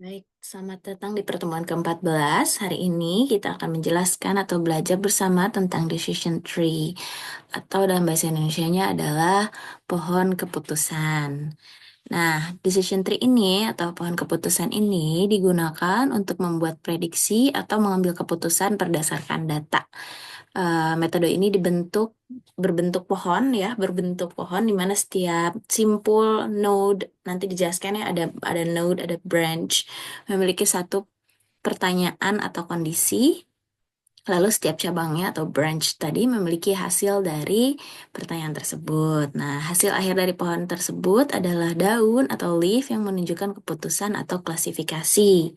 Baik, selamat datang di pertemuan ke-14. Hari ini kita akan menjelaskan atau belajar bersama tentang decision tree atau dalam bahasa Indonesianya adalah pohon keputusan. Nah, decision tree ini atau pohon keputusan ini digunakan untuk membuat prediksi atau mengambil keputusan berdasarkan data. Metode ini berbentuk pohon ya, berbentuk pohon di mana setiap simpul node nanti dijelaskan ya ada node, ada branch memiliki satu pertanyaan atau kondisi. Lalu setiap cabangnya atau branch tadi memiliki hasil dari pertanyaan tersebut. Nah, hasil akhir dari pohon tersebut adalah daun atau leaf yang menunjukkan keputusan atau klasifikasi.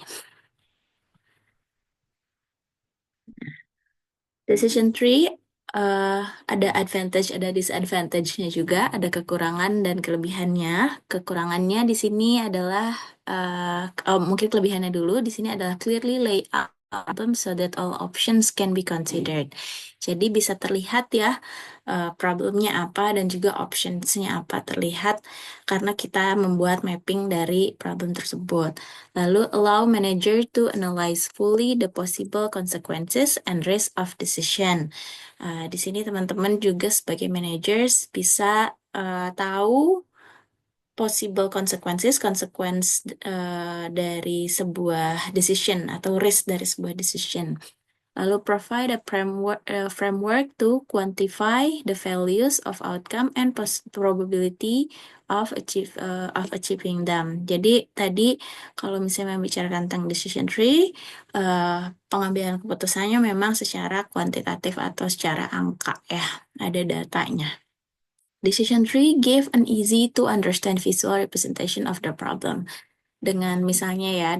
Decision tree eh, ada advantage, ada disadvantage-nya juga, ada kekurangan dan kelebihannya. Kekurangannya di sini adalah mungkin kelebihannya dulu di sini adalah clearly lay out problem so that all options can be considered. Jadi bisa terlihat ya problemnya apa dan juga options-nya apa terlihat karena kita membuat mapping dari problem tersebut. Lalu allow manager to analyze fully the possible consequences and risk of decision. Di sini teman-teman juga sebagai managers bisa tahu possible consequences, dari sebuah decision atau risk dari sebuah decision. Lalu provide a framework to quantify the values of outcome and probability of achieving them. Jadi tadi kalau misalnya membicarakan tentang decision tree, pengambilan keputusannya memang secara kuantitatif atau secara angka ya, ada datanya. Decision tree give an easy to understand visual representation of the problem. Dengan misalnya ya,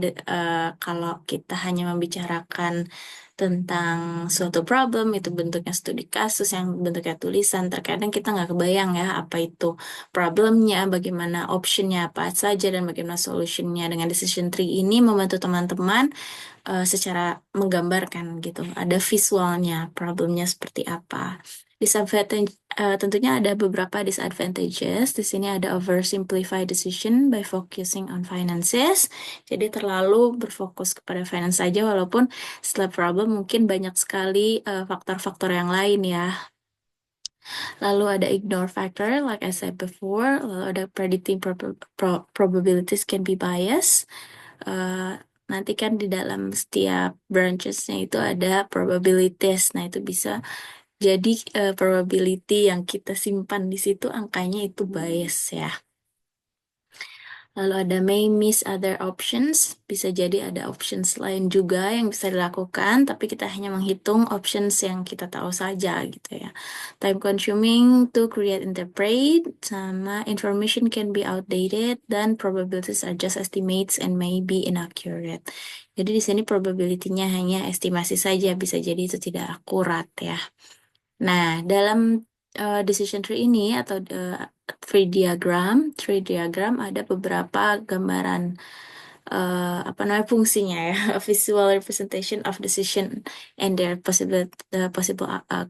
kalau kita hanya membicarakan tentang suatu problem, itu bentuknya studi kasus, yang bentuknya tulisan, terkadang kita nggak kebayang ya apa itu problemnya, bagaimana optionnya apa saja, dan bagaimana solutionnya. Dengan decision tree ini membantu teman-teman secara menggambarkan gitu. Ada visualnya, problemnya seperti apa. Disadvantage, tentunya ada beberapa disadvantages. Di sini ada oversimplify decision by focusing on finances. Jadi terlalu berfokus kepada finance saja, walaupun setelah problem mungkin banyak sekali faktor-faktor yang lain ya. Lalu ada ignore factor, like I said before. Lalu ada predicting probabilities can be biased. Nanti kan di dalam setiap branchesnya itu ada probabilities. Nah, itu bisa jadi probability yang kita simpan di situ angkanya itu bias ya. Lalu ada may miss other options. Bisa jadi ada options lain juga yang bisa dilakukan, tapi kita hanya menghitung options yang kita tahu saja gitu ya. Time consuming to create interpret, sama information can be outdated, dan probabilities are just estimates and may be inaccurate. Jadi di sini probability-nya hanya estimasi saja, bisa jadi itu tidak akurat ya. Nah, dalam decision tree ini atau tree diagram ada beberapa gambaran apa namanya fungsinya ya, visual representation of decision and their possible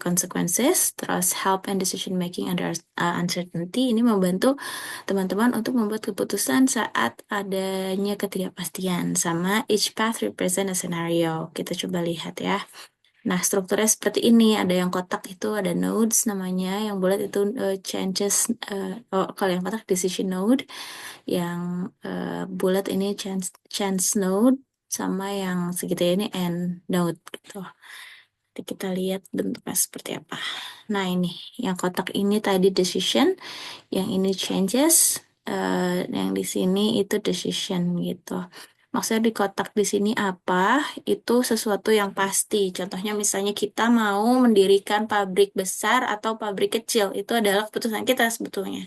consequences, terus help and decision making under uncertainty. Ini membantu teman-teman untuk membuat keputusan saat adanya ketidakpastian, sama each path represent a scenario. Kita coba lihat ya. Nah, strukturnya seperti ini. Ada yang kotak itu ada nodes namanya, yang bulat itu changes. Kalau yang kotak decision node, yang bulat ini chance node, sama yang segitiga ini end node gitu. Nanti kita lihat bentuknya seperti apa. Nah, ini yang kotak ini tadi decision, yang ini changes, yang di sini itu decision gitu. Maksudnya di kotak di sini apa? Itu sesuatu yang pasti. Contohnya misalnya kita mau mendirikan pabrik besar atau pabrik kecil. Itu adalah keputusan kita sebetulnya.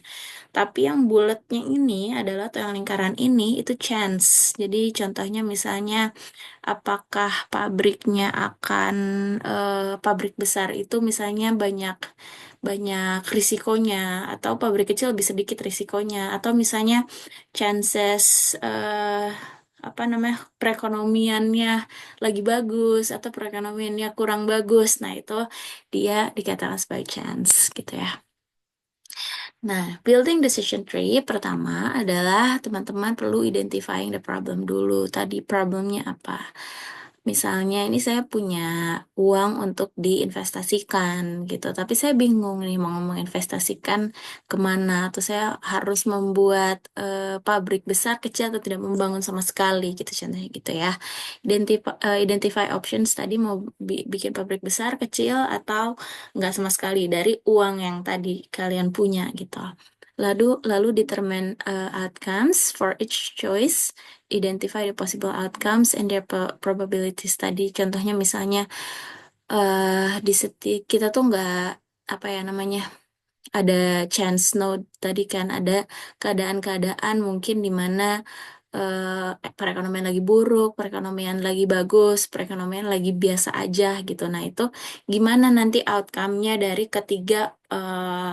Tapi yang bulatnya ini adalah, atau yang lingkaran ini, itu chance. Jadi contohnya misalnya apakah pabriknya akan, pabrik besar itu misalnya banyak banyak risikonya, atau pabrik kecil lebih sedikit risikonya, atau misalnya chances apa namanya perekonomiannya lagi bagus atau perekonomiannya kurang bagus. Nah, itu dia dikatakan sebagai chance gitu ya. Nah, building decision tree pertama adalah teman-teman perlu identifying the problem dulu. Tadi problemnya apa? Misalnya ini saya punya uang untuk diinvestasikan gitu, tapi saya bingung nih mau menginvestasikan kemana. Atau saya harus membuat pabrik besar, kecil, atau tidak membangun sama sekali gitu contohnya gitu ya. Identify options tadi mau bikin pabrik besar, kecil, atau nggak sama sekali dari uang yang tadi kalian punya gitu. Lalu determine outcomes for each choice, identify the possible outcomes and their probability study. Contohnya misalnya di setiap kita tuh nggak apa ya namanya ada chance node tadi kan ada keadaan-keadaan mungkin di mana perekonomian lagi buruk, perekonomian lagi bagus, perekonomian lagi biasa aja gitu. Nah, itu gimana nanti outcome-nya dari ketiga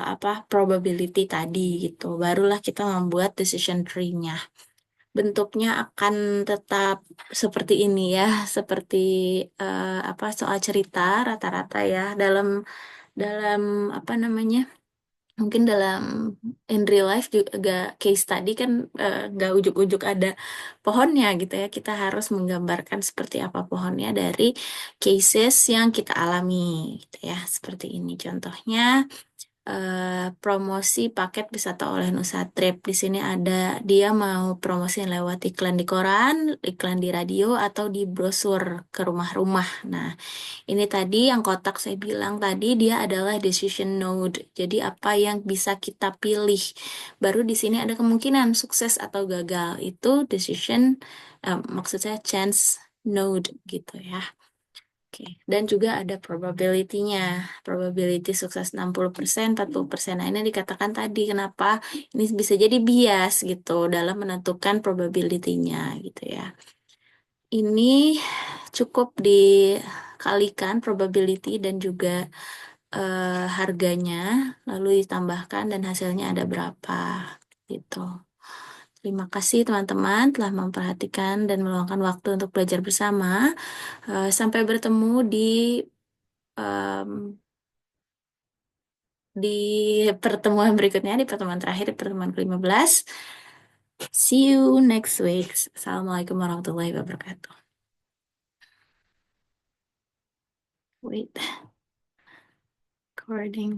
apa probability tadi gitu. Barulah kita membuat decision tree-nya. Bentuknya akan tetap seperti ini ya, seperti apa soal cerita rata-rata ya dalam dalam apa namanya? Mungkin dalam in real life juga case study kan nggak ujuk-ujuk ada pohonnya gitu ya. Kita harus menggambarkan seperti apa pohonnya dari cases yang kita alami gitu ya. Seperti ini contohnya promosi paket wisata oleh Nusa Trip. Di sini ada dia mau promosi lewat iklan di koran, iklan di radio, atau di brosur ke rumah-rumah. Nah, ini tadi yang kotak saya bilang tadi dia adalah decision node. Jadi apa yang bisa kita pilih. Baru di sini ada kemungkinan sukses atau gagal. Itu decision maksud saya chance node gitu ya. Oke, dan juga ada probability-nya. Probability sukses 60%, 40%. Nah, ini dikatakan tadi kenapa ini bisa jadi bias gitu dalam menentukan probability-nya gitu ya. Ini cukup dikalikan probability dan juga harganya, lalu ditambahkan dan hasilnya ada berapa gitu. Terima kasih teman-teman telah memperhatikan dan meluangkan waktu untuk belajar bersama. Sampai bertemu em, di pertemuan berikutnya, di pertemuan terakhir, di pertemuan ke-15. See you next week. Assalamualaikum warahmatullahi wabarakatuh. Wait, recording.